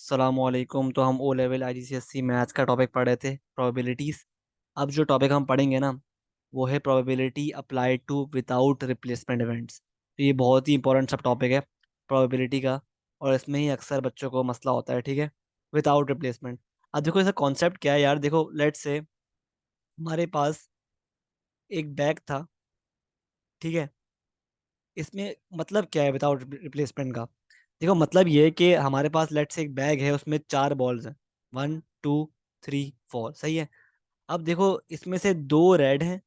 अस्सलामुअलैकुम। तो हम ओ लेवल IGCSE मैथ्स का टॉपिक पढ़ रहे थे, प्रोबेबिलिटीज़। अब जो टॉपिक हम पढ़ेंगे ना, वो है probability applied to without replacement events. तो ये बहुत ही इंपॉर्टेंट सब टॉपिक है प्रोबेबिलिटी का, और इसमें ही अक्सर बच्चों को मसला होता है। ठीक है, विदाउट रिप्लेसमेंट। अब देखो इसका कॉन्सेप्ट क्या है यार। देखो लेट्स से हमारे पास एक बैग था, ठीक है। इसमें मतलब क्या है विदाउट रिप्लेसमेंट का? देखो मतलब ये है कि हमारे पास लेट्स से एक बैग है, उसमें 4 बॉल्स हैं, 1 2 3 4, सही है। अब देखो इसमें से 2 रेड हैं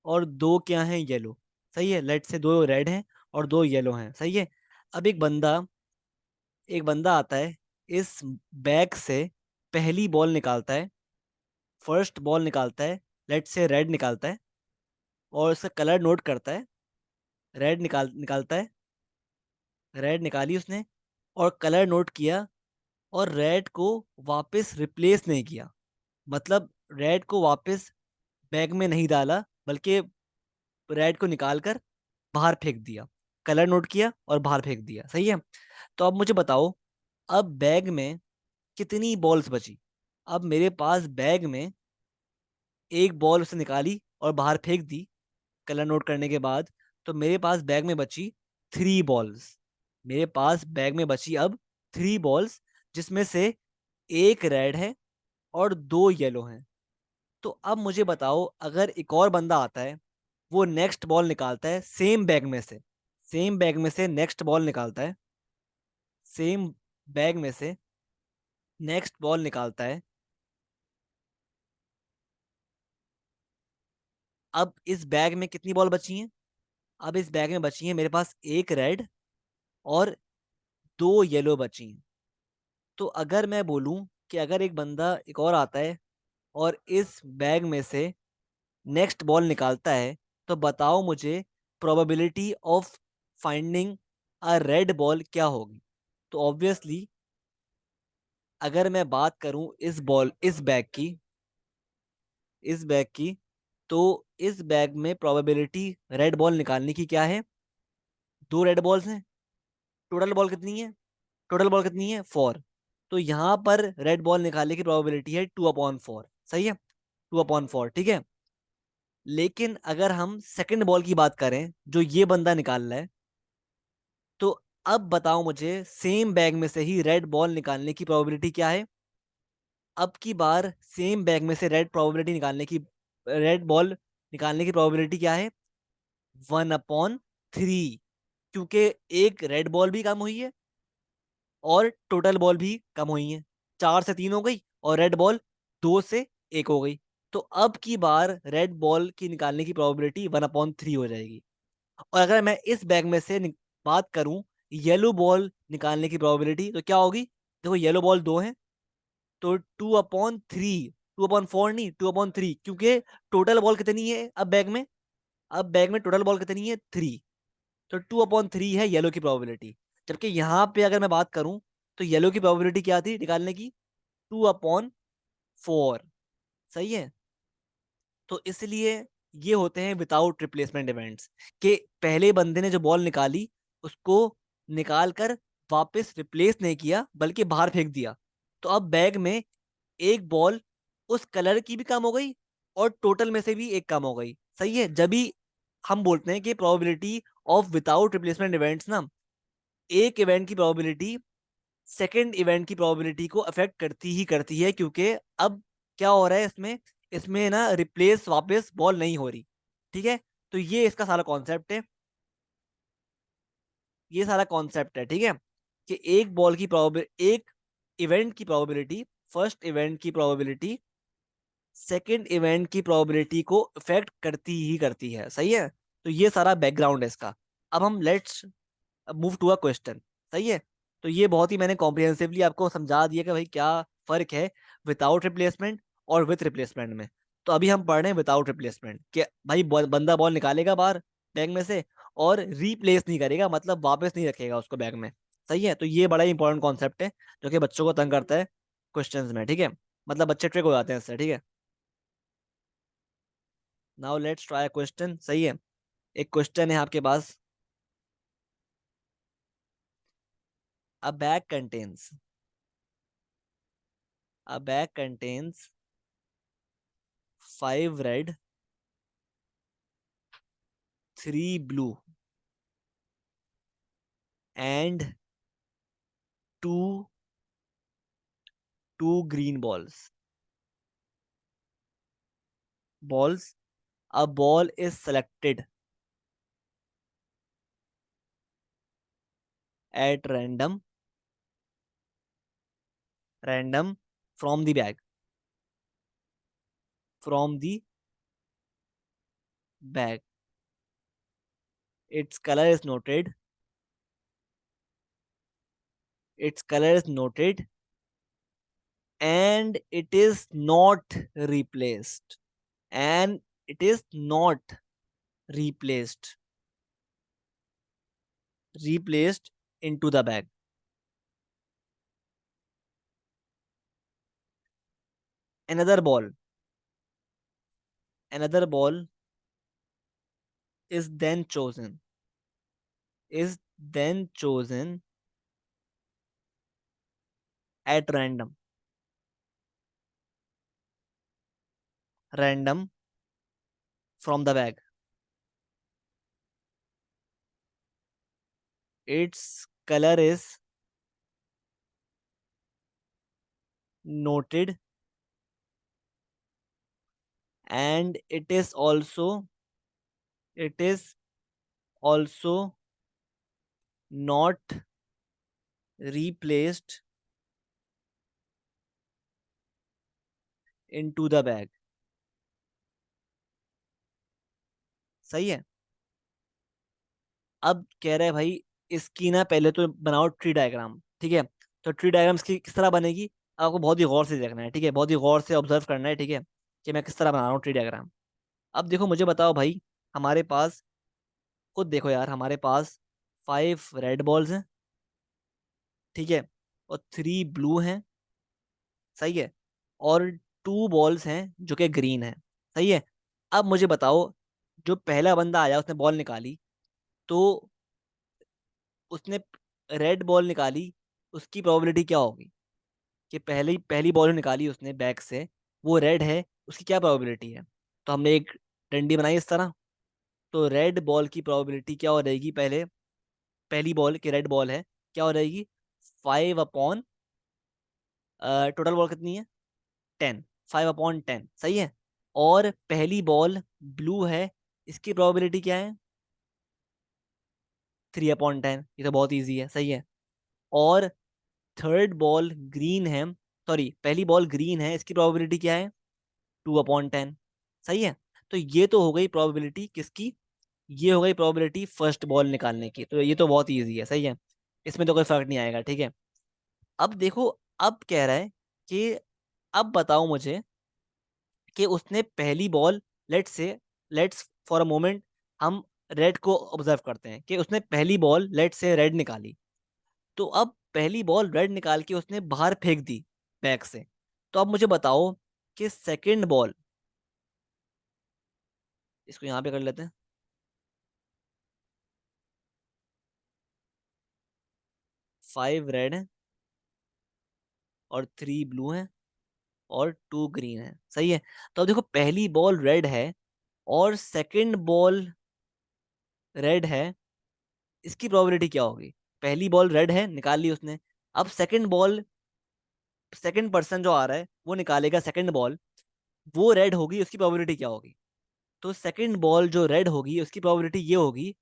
और 2 क्या हैं, येलो। सही है, लेट्स से 2 रेड हैं और 2 येलो हैं, सही है। अब एक बंदा आता है, इस बैग से पहली बॉल निकालता है, फर्स्ट बॉल निकालता है, लेट्स से रेड निकालता है, और उसका कलर नोट करता है। रेड निकालता है, रेड निकाली उसने और कलर नोट किया, और रेड को वापस रिप्लेस नहीं किया। मतलब रेड को वापस बैग में नहीं डाला, बल्कि रेड को निकाल कर बाहर फेंक दिया। कलर नोट किया और बाहर फेंक दिया, सही है। तो अब मुझे बताओ, अब बैग में कितनी बॉल्स बची? अब मेरे पास बैग में एक बॉल उसने निकाली और बाहर फेंक दी कलर नोट करने के बाद, तो मेरे पास बैग में बची 3 बॉल्स। मेरे पास बैग में बची अब 3 बॉल्स, जिसमें से एक रेड है और 2 येलो हैं। तो अब मुझे बताओ, अगर एक और बंदा आता है, वो नेक्स्ट बॉल निकालता है सेम बैग में से नेक्स्ट बॉल निकालता है, सेम बैग में से नेक्स्ट बॉल निकालता है। अब इस बैग में कितनी बॉल बची हैं? अब इस बैग में बची हैं मेरे पास एक रेड और 2 येलो बची हैं। तो अगर मैं बोलूं कि अगर एक बंदा एक और आता है और इस बैग में से नेक्स्ट बॉल निकालता है, तो बताओ मुझे probability of finding a red ball क्या होगी? तो ऑब्वियसली अगर मैं बात करूं इस बैग की, तो इस बैग में प्रोबेबिलिटी रेड बॉल निकालने की क्या है? 2 रेड बॉल्स हैं। टोटल बॉल कितनी है? टोटल बॉल कितनी है? 4। तो यहाँ पर रेड बॉल निकालने की प्रोबेबिलिटी है 2/4, सही है, 2/4, ठीक है। लेकिन अगर हम सेकंड बॉल की बात करें, जो ये बंदा निकाल रहा है, तो अब बताओ मुझे सेम बैग में से ही रेड बॉल निकालने की प्रोबेबिलिटी क्या है? अब की बार सेम बैग में से रेड बॉल निकालने की प्रोबेबिलिटी क्या है? 1/3। क्योंकि एक रेड बॉल भी कम हुई है और टोटल बॉल भी कम हुई है। 4 से 3 हो गई और रेड बॉल 2 से 1 हो गई। तो अब की बार रेड बॉल की निकालने की प्रोबेबिलिटी 1/3 हो जाएगी। और अगर मैं इस बैग में से बात करूं येलो बॉल निकालने की प्रोबेबिलिटी, तो क्या होगी? देखो येलो बॉल 2 है, तो 2/3, 2/4 नहीं, 2/3, क्योंकि टोटल बॉल कितनी है अब बैग में? अब बैग में टोटल बॉल कितनी है? 3। तो 2/3 है येलो की प्रोबेबिलिटी। जबकि यहाँ पे अगर मैं बात करूं, तो येलो की प्रोबेबिलिटी क्या थी निकालने की? 2/4, सही है। तो इसलिए ये होते हैं विदाउट रिप्लेसमेंट इवेंट्स, कि पहले बंदे ने जो बॉल निकाली, उसको निकाल कर वापस रिप्लेस नहीं किया, बल्कि बाहर फेंक दिया। तो अब बैग में एक बॉल उस कलर की भी कम हो गई और टोटल में से भी एक कम हो गई, सही है। जब भी हम बोलते हैं कि probability of without replacement events ना, एक इवेंट की प्रोबेबिलिटी सेकंड इवेंट की प्रोबेबिलिटी को अफेक्ट करती ही करती है, क्योंकि अब क्या हो रहा है इसमें? इसमें ना रिप्लेस वापस बॉल नहीं हो रही, ठीक है। तो ये इसका सारा कॉन्सेप्ट है, ये सारा कॉन्सेप्ट है, ठीक है। कि एक बॉल की प्रोबेबिलिटी, एक इवेंट की प्रोबेबिलिटी, फर्स्ट इवेंट की प्रोबेबिलिटी सेकंड इवेंट की प्रोबेबिलिटी को इफेक्ट करती ही करती है, सही है। तो ये सारा बैकग्राउंड है इसका। अब हम let's move to a question, सही है। तो ये बहुत ही मैंने कॉम्प्रिहेंसिवली आपको समझा दिया कि भाई क्या फर्क है विदाउट रिप्लेसमेंट और विथ रिप्लेसमेंट में। तो अभी हम पढ़ रहे हैं विदाउट रिप्लेसमेंट, कि भाई बंदा बॉल निकालेगा बाहर बैग में से और रिप्लेस नहीं करेगा, मतलब वापस नहीं रखेगा उसको बैग में, सही है। तो ये बड़ा ही इंपॉर्टेंट कॉन्सेप्ट है, जो कि बच्चों को तंग करता है क्वेश्चंस में, ठीक है। मतलब बच्चे ट्रिक हो जाते हैं इससे, ठीक है। नाउ लेट्स ट्राई क्वेश्चन, सही है। एक क्वेश्चन है आपके पास। A bag contains A bag contains 5 red, 3 blue, and two green balls. A ball is selected at random from the bag. From the bag. Its color is noted. Its color is noted, and it is not replaced. And it is not replaced. Replaced into the bag. Another ball. Another ball is then chosen. Is then chosen at random. Random from the bag. Its color is noted, and it is also not replaced into the bag. सही है। अब कह रहे हैं भाई, इसकी ना पहले तो बनाओ ट्री डायग्राम, ठीक है। तो ट्री डायग्राम की किस तरह बनेगी, आपको बहुत ही गौर से देखना है, ठीक है, बहुत ही गौर से ऑब्जर्व करना है, ठीक है, कि मैं किस तरह बना रहा हूँ ट्री डायग्राम। अब देखो, मुझे बताओ भाई, हमारे पास, खुद देखो यार, हमारे पास 5 रेड बॉल्स हैं, ठीक है, और 3 ब्लू हैं, सही है, और 2 बॉल्स हैं जो कि ग्रीन है, सही है। अब मुझे बताओ, जो पहला बंदा आया उसने बॉल निकाली, तो उसने रेड बॉल निकाली, उसकी प्रोबेबिलिटी क्या होगी, कि पहली पहली बॉल निकाली उसने बैक से, वो रेड है, उसकी क्या प्रोबेबिलिटी है। तो हमने एक डंडी बनाई इस तरह। तो रेड बॉल की प्रोबेबिलिटी क्या हो रहेगी, पहले पहली बॉल की रेड बॉल है, क्या हो रहेगी, 5/, टोटल बॉल कितनी है, 10, 5/10, सही है। और पहली बॉल ब्लू है, इसकी प्रोबेबिलिटी क्या है, 3/10, ये तो बहुत ईजी है, सही है। और थर्ड बॉल ग्रीन है, सॉरी, पहली बॉल ग्रीन है, इसकी प्रोबेबिलिटी क्या है, 2/10, सही है। तो ये तो हो गई प्रोबेबिलिटी किसकी, ये हो गई प्रोबेबिलिटी फर्स्ट बॉल निकालने की। तो ये तो बहुत ईजी है, सही है, इसमें तो कोई फर्क नहीं आएगा, ठीक है। अब देखो, अब कह रहा है कि अब बताओ मुझे कि उसने पहली ball, let's for a moment हम रेड को ऑब्जर्व करते हैं, कि उसने पहली बॉल लेट्स से रेड निकाली। तो अब पहली बॉल रेड निकाल के उसने बाहर फेंक दी बैग से। तो अब मुझे बताओ कि सेकंड बॉल, इसको यहाँ पे कर लेते हैं, 5 रेड है और 3 ब्लू है और 2 ग्रीन है, सही है। तो अब देखो, पहली बॉल रेड है और सेकंड बॉल रेड है, इसकी प्रोबेबिलिटी क्या होगी। पहली बॉल रेड है, निकाल ली उसने। अब सेकंड बॉल, सेकंड पर्सन जो आ रहा है वो निकालेगा सेकंड बॉल, वो रेड होगी, उसकी प्रोबेबिलिटी क्या होगी। तो सेकंड बॉल जो रेड होगी, उसकी प्रोबेबिलिटी ये होगी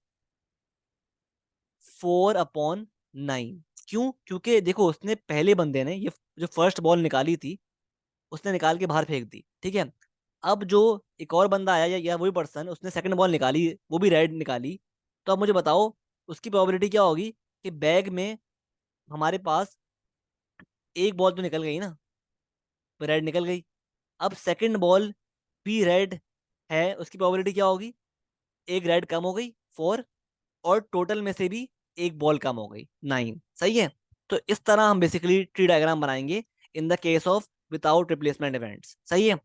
4/9। क्यों, क्योंकि देखो, उसने पहले बंदे ने ये जो फर्स्ट बॉल निकाली थी, उसने निकाल के बाहर फेंक दी, ठीक है। अब जो एक और बंदा आया, या वही पर्सन, उसने सेकंड बॉल निकाली, वो भी रेड निकाली। तो अब मुझे बताओ, उसकी प्रोबेबिलिटी क्या होगी, कि बैग में हमारे पास एक बॉल तो निकल गई ना, रेड निकल गई। अब सेकंड बॉल भी रेड है, उसकी प्रोबेबिलिटी क्या होगी, एक रेड कम हो गई, 4, और टोटल में से भी एक बॉल कम हो गई, 9, सही है। तो इस तरह हम बेसिकली ट्री डायग्राम बनाएंगे in the case of without replacement events, सही है।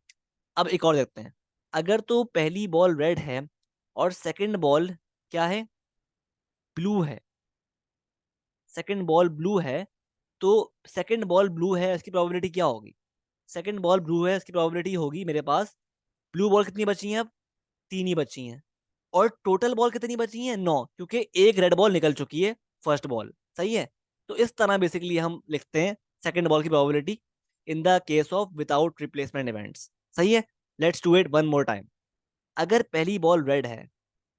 अब एक और देखते हैं। अगर तो पहली बॉल रेड है और सेकंड बॉल क्या है, ब्लू है, सेकंड बॉल ब्लू है, तो सेकंड बॉल ब्लू है, इसकी प्रोबेबिलिटी क्या होगी, सेकंड बॉल ब्लू है, इसकी प्रोबेबिलिटी होगी मेरे पास, ब्लू बॉल कितनी बची हैं अब, 3 ही बची हैं। और टोटल बॉल कितनी बची हैं, 9, क्योंकि एक रेड बॉल निकल चुकी है फर्स्ट बॉल। सही है। तो इस तरह बेसिकली हम लिखते हैं सेकंड बॉल की probability in the case of without replacement events. सही है। Let's do it one more time. अगर पहली बॉल रेड है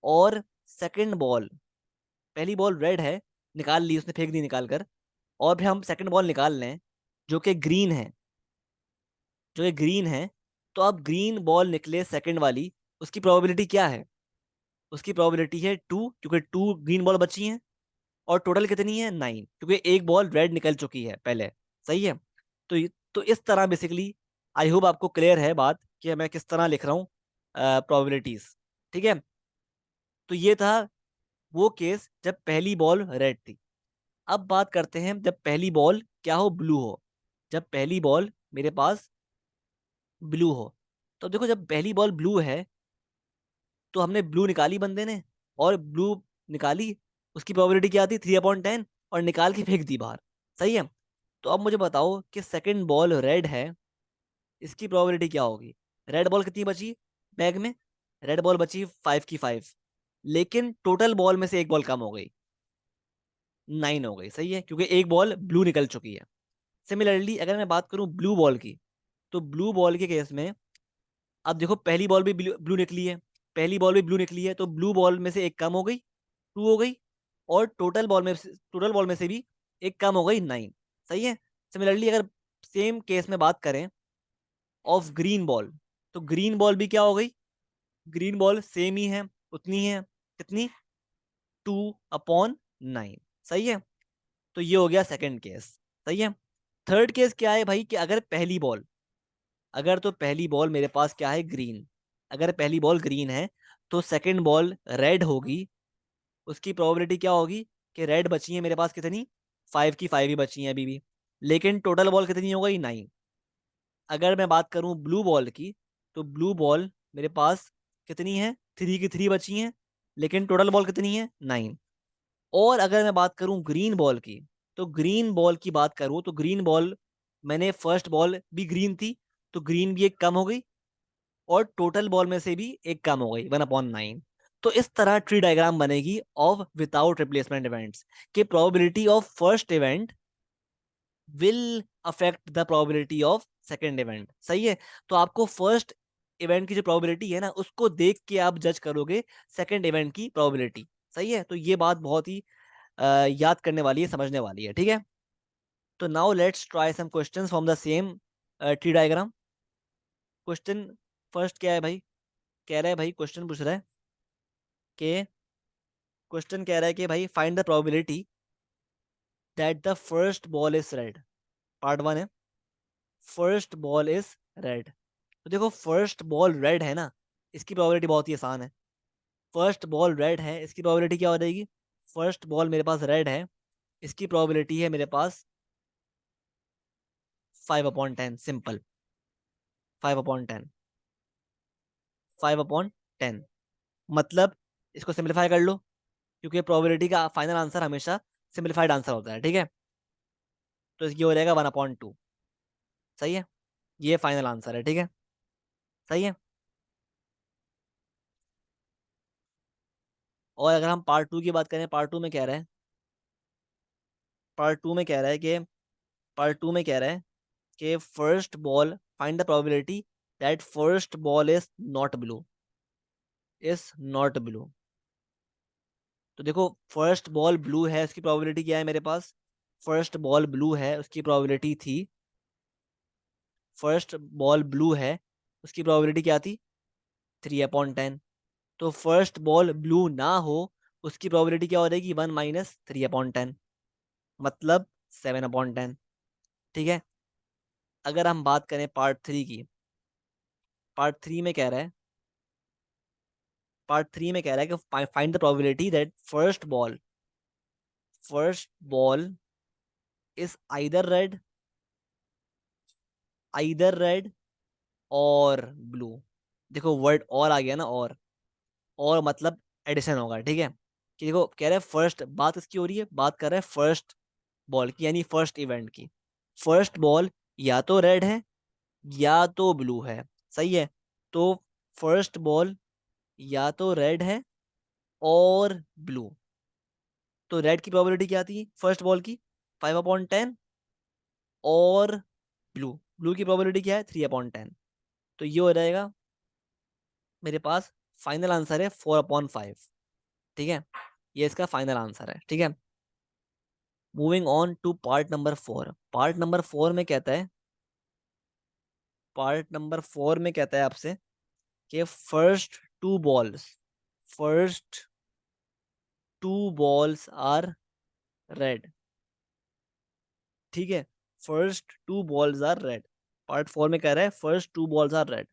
और सेकंड बॉल, पहली बॉल रेड है, निकाल ली उसने, फेंक दी निकाल कर, और फिर हम सेकंड बॉल निकाल लें जो कि ग्रीन है, जो ये ग्रीन है, तो अब ग्रीन बॉल निकले सेकंड वाली, उसकी प्रोबेबिलिटी क्या है, उसकी प्रोबेबिलिटी है 2, क्योंकि 2 ग्रीन बॉल बची हैं, और टोटल कितनी है 9, क्योंकि एक बॉल रेड निकल चुकी है पहले। सही है। तो इस तरह बेसिकली आई होप आपको क्लियर है बात कि मैं किस तरह लिख रहा हूँ प्रोबेबिलिटीज। ठीक है। तो ये था वो केस जब पहली बॉल रेड थी। अब बात करते हैं जब पहली बॉल क्या हो, ब्लू हो। जब पहली बॉल मेरे पास ब्लू हो, तो देखो जब पहली बॉल ब्लू है तो हमने ब्लू निकाली बंदे ने, और ब्लू निकाली, उसकी प्रोबेबिलिटी क्या थी, 3/10, और निकाल के फेंक दी बाहर। सही है। तो अब मुझे बताओ कि सेकंड बॉल रेड है, इसकी प्रोबेबिलिटी क्या होगी। रेड बॉल कितनी बची बैग में, रेड बॉल बची 5 की 5, लेकिन टोटल बॉल में से एक बॉल कम हो गई, 9 हो गई। सही है, क्योंकि एक बॉल ब्लू निकल चुकी है। सिमिलरली अगर मैं बात करूं ब्लू बॉल की, तो ब्लू बॉल के केस में अब देखो पहली बॉल भी ब्लू निकली है, पहली बॉल भी ब्लू निकली है, तो ब्लू बॉल में से एक कम हो गई, 2 हो गई, और टोटल बॉल में से भी एक कम हो गई, 9। सही है। सिमिलरली अगर सेम केस में बात करें ऑफ ग्रीन बॉल, तो ग्रीन बॉल भी क्या हो गई, ग्रीन बॉल सेम ही है, उतनी है, कितनी, 2/9। सही है। तो ये हो गया सेकंड केस। सही है। थर्ड केस क्या है भाई, कि अगर पहली बॉल, अगर तो पहली बॉल मेरे पास क्या है, ग्रीन, अगर पहली बॉल ग्रीन है तो सेकंड बॉल रेड होगी, उसकी प्रोबेबिलिटी क्या होगी कि रेड बची है मेरे पास कितनी, 5 की 5 ही बची हैं अभी भी, लेकिन टोटल बॉल कितनी हो गई, 9। अगर मैं बात करूं ब्लू बॉल की, तो ब्लू बॉल मेरे पास कितनी है, 3 की 3 बची हैं, लेकिन टोटल बॉल कितनी है, 9। और अगर मैं बात करूं ग्रीन बॉल की, तो ग्रीन बॉल की बात करूं तो ग्रीन बॉल, मैंने फर्स्ट बॉल भी ग्रीन थी, तो ग्रीन भी एक कम हो गई, और टोटल बॉल में से भी एक कम हो गई, 1/9। तो इस तरह ट्री डायग्राम बनेगी ऑफ विदाउट रिप्लेसमेंट इवेंट्स, कि probability of first event will affect the probability of second event. सही है। तो आपको फर्स्ट इवेंट की जो प्रोबेबिलिटी है ना, उसको देख के आप जज करोगे सेकेंड इवेंट की प्रोबेबिलिटी। सही है। तो ये बात बहुत ही याद करने वाली है, समझने वाली है। ठीक है। तो now let's try some questions from the same tree diagram. Question first क्या है भाई, कह रहा है भाई, क्वेश्चन पूछ रहा है कि, क्वेश्चन कह रहा है कि भाई find the probability that the first ball is red. Part 1 है, फर्स्ट बॉल इज रेड। तो देखो फर्स्ट बॉल रेड है ना, इसकी प्रोबेबिलिटी बहुत ही आसान है। फर्स्ट बॉल रेड है, इसकी प्रोबेबिलिटी क्या हो जाएगी, फर्स्ट बॉल मेरे पास रेड है, इसकी प्रोबेबिलिटी है मेरे पास 5/10, सिंपल, 5/10, 5/10। मतलब इसको सिंप्लीफाई कर लो, क्योंकि प्रोबेबिलिटी का फाइनल आंसर हमेशा सिंप्लीफाइड आंसर होता है। ठीक है। तो ये हो जाएगा 1/2। सही है। ये फाइनल आंसर है। ठीक है। सही है। और अगर हम पार्ट 2 की बात करें, पार्ट 2 में कह रहा है, पार्ट टू में कह रहा है कि पार्ट टू में कह रहा है कि first ball, find the probability that first ball is not blue, is not blue. तो देखो फर्स्ट बॉल ब्लू है, उसकी प्रोबेबिलिटी क्या है मेरे पास, फर्स्ट बॉल ब्लू है, उसकी प्रोबेबिलिटी थी, फर्स्ट बॉल ब्लू है, उसकी प्रोबेबिलिटी क्या थी, 3/10। तो फर्स्ट बॉल ब्लू ना हो, उसकी प्रोबेबिलिटी क्या हो जाएगी, 1 - 3/10, मतलब 7/10। ठीक है। अगर हम बात करें पार्ट 3 की, पार्ट 3 में कह रहा है, पार्ट 3 में कह रहा है कि find the probability that first ball is either red और ब्लू। देखो वर्ड और आ गया ना, और मतलब एडिशन होगा। ठीक है। कि देखो कह रहा है फर्स्ट, बात इसकी हो रही है, बात कर रहा है फर्स्ट बॉल की, यानी फर्स्ट इवेंट की। फर्स्ट बॉल या तो रेड है या तो ब्लू है। सही है। तो फर्स्ट बॉल या तो रेड है और ब्लू। तो रेड की प्रोबेबिलिटी क्या थी फर्स्ट बॉल की? 5/10। और ब्लू ब्लू की प्रोबेबिलिटी क्या है? 3/10। तो ये हो जाएगा मेरे पास। फाइनल आंसर है 4/5। ठीक है, ये इसका फाइनल आंसर है। ठीक है, moving on to part number 4। Part number 4 में कहता है, आपसे कि first two balls are red. ठीक है, first two balls are red. Part 4 में कह रहा है first two balls are red.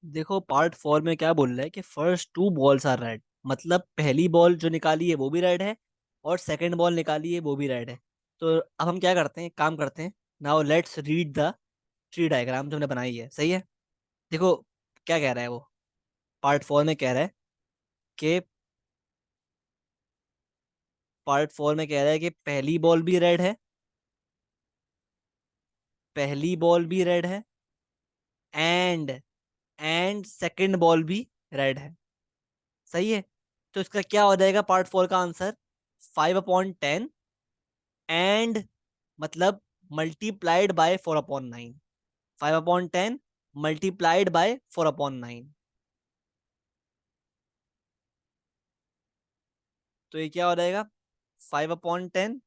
देखो पार्ट 4 में क्या बोल रहा है कि first two balls are red, मतलब पहली बॉल जो निकाली है वो भी रेड है और सेकंड बॉल निकाली है वो भी रेड है। तो अब हम क्या करते हैं, काम करते हैं। Now let's read the tree diagram जो हमने बनाई है। सही है। देखो क्या कह रहा है वो। पार्ट 4 में कह रहा है कि पहली बॉल भी रेड है, पहली बॉल भी रेड है, एंड सेकंड बॉल भी रेड है। सही है। तो इसका क्या हो जाएगा पार्ट 4 का आंसर? 5/10 एंड मतलब मल्टीप्लाइड बाय 4/9। 5/10 multiplied by 4/9। तो ये क्या हो जाएगा? 5/10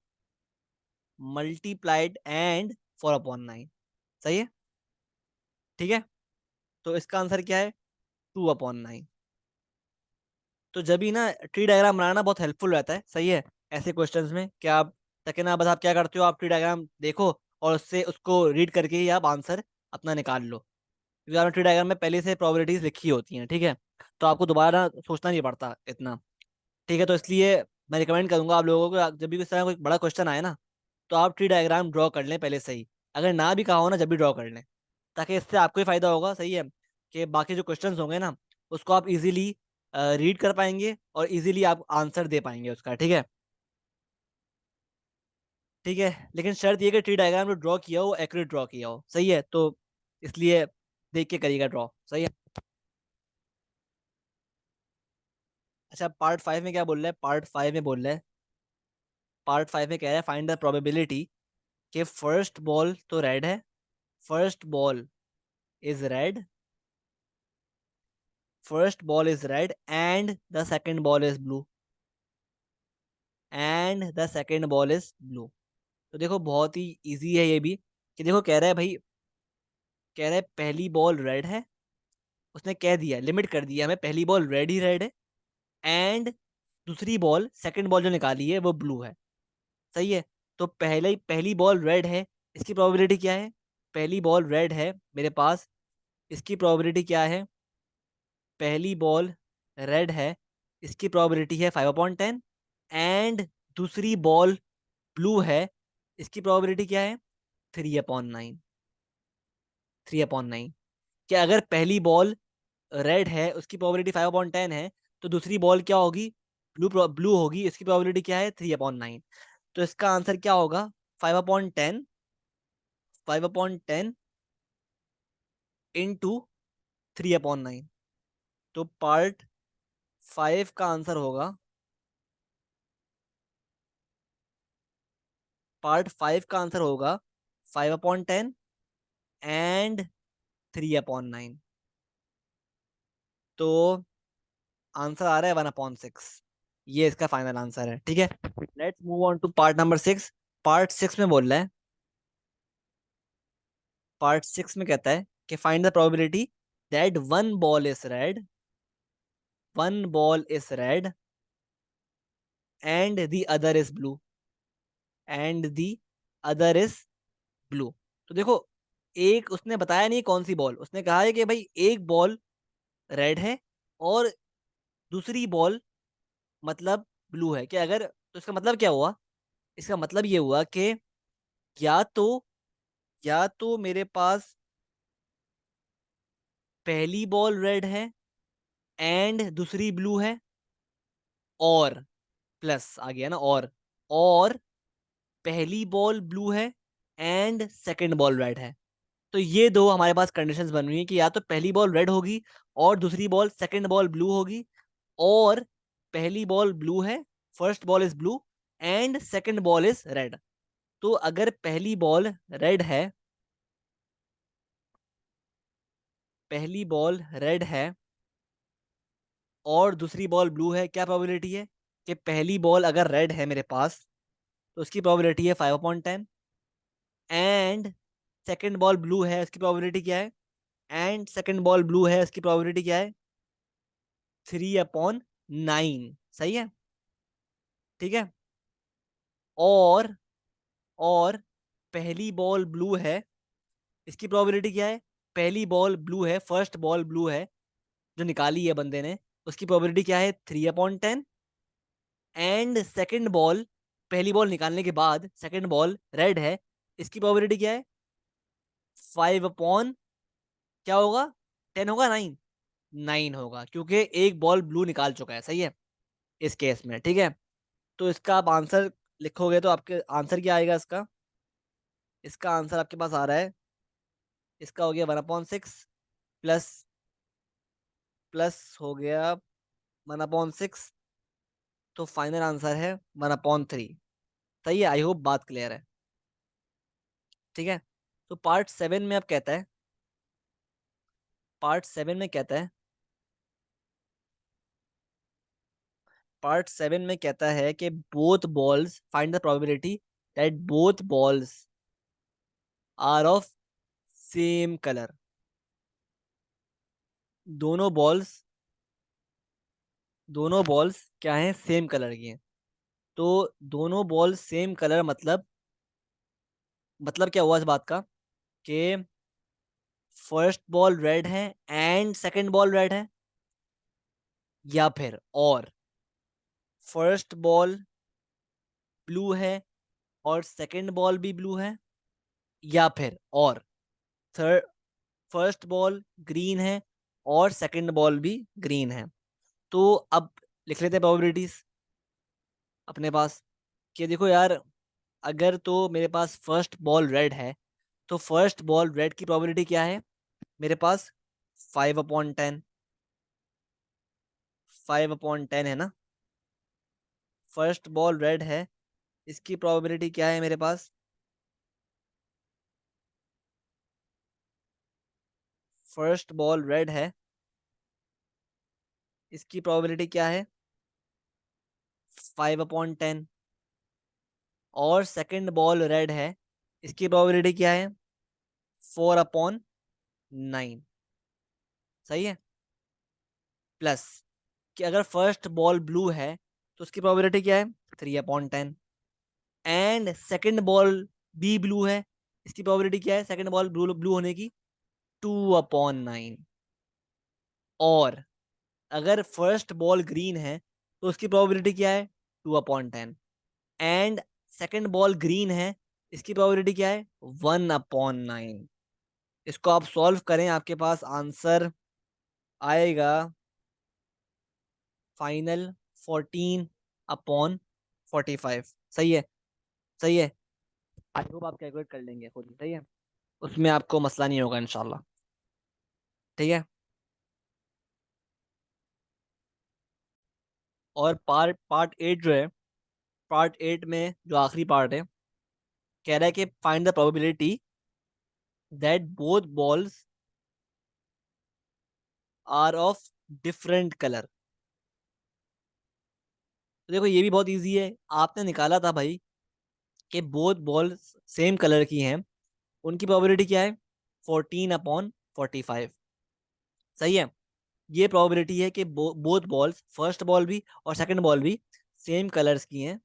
मल्टीप्लाइड एंड 4/9। सही है। ठीक है, तो इसका आंसर क्या है? 2/9। तो जब भी ना ट्री डायग्राम बनाना बहुत हेल्पफुल रहता है। सही है। ऐसे क्वेश्चंस में क्या आप, ताकि ना बस आप क्या करते हो, आप ट्री डायग्राम देखो और उससे उसको रीड करके ही आप आंसर अपना निकाल लो, क्योंकि आपने ट्री डायग्राम में पहले से प्रोबेबिलिटीज लिखी होती हैं। ठीक है, तो आपको दोबारा सोचना नहीं पड़ता इतना। ठीक है, तो इसलिए मैं रिकमेंड करूंगा आप लोगों को, जब भी इस तरह कोई बड़ा क्वेश्चन आए ना, तो आप ट्री डायग्राम ड्रॉ कर लें पहले से ही। अगर ना भी कहा हो ना, जब भी ड्रॉ कर लें, ताकि इससे आपको ही फायदा होगा। सही है, कि बाकी जो क्वेश्चंस होंगे ना, उसको आप इजीली रीड कर पाएंगे और इजीली आप आंसर दे पाएंगे उसका। ठीक है। ठीक है, लेकिन शर्त ये कि ट्री डायग्राम जो ड्रॉ किया हो एक्यूरेट ड्रॉ किया हो। सही है, तो इसलिए देख के करिएगा ड्रॉ। सही है। अच्छा, पार्ट 5 में क्या बोल रहा है? पार्ट 5 में कह रहा है फाइंड द प्रोबेबिलिटी कि फर्स्ट बॉल तो रेड है, first ball is red, and the second ball is blue, तो देखो बहुत ही इजी है ये भी। कि देखो कह रहा है भाई, पहली बॉल रेड है। उसने कह दिया, लिमिट कर दिया हमें, पहली बॉल रेड ही रेड है, एंड दूसरी बॉल सेकंड बॉल जो निकाली है वो ब्लू है। सही है। तो पहली बॉल रेड है, इसकी प्रोबेबिलिटी क्या है? पहली बॉल रेड है मेरे पास, इसकी प्रोबेबिलिटी क्या है? पहली बॉल रेड है, इसकी प्रोबेबिलिटी है 5/10। एंड दूसरी बॉल ब्लू है, इसकी प्रोबेबिलिटी क्या है? 3/9। 3/9। कि अगर पहली बॉल रेड है, उसकी प्रोबेबिलिटी 5/10 है, तो दूसरी बॉल क्या होगी? ब्लू होगी, इसकी प्रोबेबिलिटी क्या है? 3/9। तो इसका आंसर क्या होगा? 5/10, 5/10 इंटू 3/9। तो पार्ट 5 का आंसर होगा, पार्ट 5 का आंसर होगा 5/10 एंड 3/9। तो आंसर आ रहा है 1/6। ये इसका फाइनल आंसर है। ठीक है, let's move on to part number 6। Part 6 में बोल रहा है, पार्ट 6 में कहता है कि find the probability that one ball is red and the other is blue, and the other is blue. तो देखो, एक उसने बताया नहीं कौन सी बॉल, उसने कहा है कि भाई एक बॉल रेड है और दूसरी बॉल मतलब ब्लू है। कि अगर, तो इसका मतलब क्या हुआ? इसका मतलब ये हुआ कि या तो मेरे पास पहली बॉल रेड है एंड दूसरी ब्लू है, और प्लस आ गया ना, और पहली बॉल ब्लू है एंड सेकंड बॉल रेड है। तो ये दो हमारे पास कंडीशंस बन हुई है कि या तो पहली बॉल रेड होगी और दूसरी बॉल सेकंड बॉल ब्लू होगी, और पहली बॉल ब्लू है, first ball is blue and second ball is red. तो अगर पहली बॉल रेड है, पहली बॉल रेड है और दूसरी बॉल ब्लू है, क्या प्रोबेबिलिटी है कि पहली बॉल अगर रेड है मेरे पास तो उसकी प्रोबेबिलिटी है 5/10, एंड सेकंड बॉल ब्लू है उसकी प्रोबेबिलिटी क्या है, एंड सेकंड बॉल ब्लू है उसकी प्रोबेबिलिटी क्या है, 3/9। सही है, ठीक है। और और पहली बॉल ब्लू है, इसकी प्रोबेबिलिटी क्या है, पहली बॉल ब्लू है, फर्स्ट बॉल ब्लू है जो निकाली है बंदे ने, उसकी प्रोबेबिलिटी क्या है, 3/10, एंड सेकंड बॉल, पहली बॉल निकालने के बाद सेकंड बॉल रेड है, इसकी प्रोबेबिलिटी क्या है, 5 क्या होगा, 10 होगा, 9 होगा, क्योंकि एक बॉल ब्लू निकाल चुका है। सही है इस केस में, ठीक है। तो इसका आप आंसर लिखोगे तो आपके आंसर क्या आएगा इसका, इसका आंसर आपके पास आ रहा है, इसका हो गया 1/6 प्लस प्लस हो गया 1/6, तो फाइनल आंसर है 1/3। सही है, आई होप बात क्लियर है, ठीक है। तो पार्ट 7 में अब कहता है, पार्ट 7 में कहता है, पार्ट 7 में कहता है कि both balls find the probability that both balls are of same colour. दोनों बॉल्स, दोनों बॉल्स क्या हैं, सेम कलर की हैं। तो दोनों बॉल सेम कलर मतलब क्या हुआ इस बात का कि फर्स्ट बॉल रेड है एंड सेकंड बॉल रेड है, या फिर और फर्स्ट बॉल ब्लू है और सेकंड बॉल भी ब्लू है, या फिर और थर्ड फर्स्ट बॉल ग्रीन है और सेकंड बॉल भी ग्रीन है। तो अब लिख लेते हैं प्रोबेबिलिटीज अपने पास, कि देखो यार, अगर तो मेरे पास फर्स्ट बॉल रेड है तो फर्स्ट बॉल रेड की प्रोबेबिलिटी क्या है मेरे पास, 5/10, 5/10 है ना। फर्स्ट बॉल रेड है, इसकी प्रोबेबिलिटी क्या है मेरे पास, फर्स्ट बॉल रेड है, इसकी प्रोबेबिलिटी क्या है, 5/10, और सेकंड बॉल रेड है, इसकी प्रोबेबिलिटी क्या है, 4/9। सही है, प्लस कि अगर फर्स्ट बॉल ब्लू है तो उसकी प्रोबेबिलिटी क्या है, 3/10, एंड सेकंड बॉल भी ब्लू है, इसकी प्रोबेबिलिटी क्या है सेकंड बॉल ब्लू ब्लू होने की, 2/9। और अगर फर्स्ट बॉल ग्रीन है तो उसकी प्रोबेबिलिटी क्या है, 2/10, एंड सेकंड बॉल ग्रीन है, इसकी प्रोबेबिलिटी क्या है, 1/9। इसको आप सॉल्व करें, आपके पास आंसर आएगा फाइनल 14/45। सही है, सही है। आई होप आप कैलकुलेट कर लेंगे खुद ही, सही है, उसमें आपको मसला नहीं होगा इंशाल्लाह, ठीक है। और पार्ट 8 जो है, पार्ट 8 में जो आखिरी पार्ट है, कह रहा है कि find the probability that both balls are of different colour. तो देखो ये भी बहुत इजी है, आपने निकाला था भाई कि बोथ बॉल सेम कलर की हैं, उनकी प्रोबेबिलिटी क्या है, 14/45। सही है, ये प्रोबेबिलिटी है कि बोथ बॉल्स, फर्स्ट बॉल भी और सेकंड बॉल भी सेम कलर्स की हैं।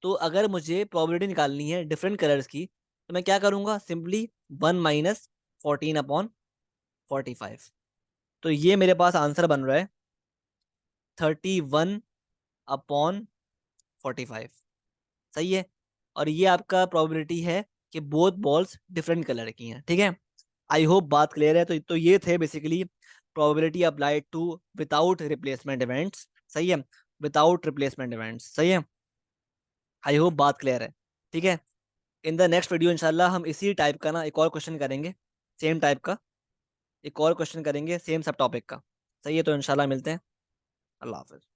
तो अगर मुझे प्रोबेबिलिटी निकालनी है डिफरेंट कलर्स की, तो मैं क्या करूंगा, सिंपली 1 - 14/45। तो ये मेरे पास आंसर बन रहा है 31/45। सही है, और ये आपका प्रोबेबिलिटी है कि बोथ बॉल्स डिफरेंट कलर की हैं, ठीक है। आई होप बात क्लियर है। तो ये थे basically probability applied to without replacement events. सही है, विदाउट रिप्लेसमेंट इवेंट्स, सही है। आई होप बात क्लियर है, ठीक है। इन द नेक्स्ट वीडियो इंशाल्लाह हम इसी टाइप का ना एक और क्वेश्चन करेंगे, सेम टाइप का एक और क्वेश्चन करेंगे सेम सब टॉपिक का। सही है, तो इंशाल्लाह मिलते हैं। अल्लाह हाफिज़।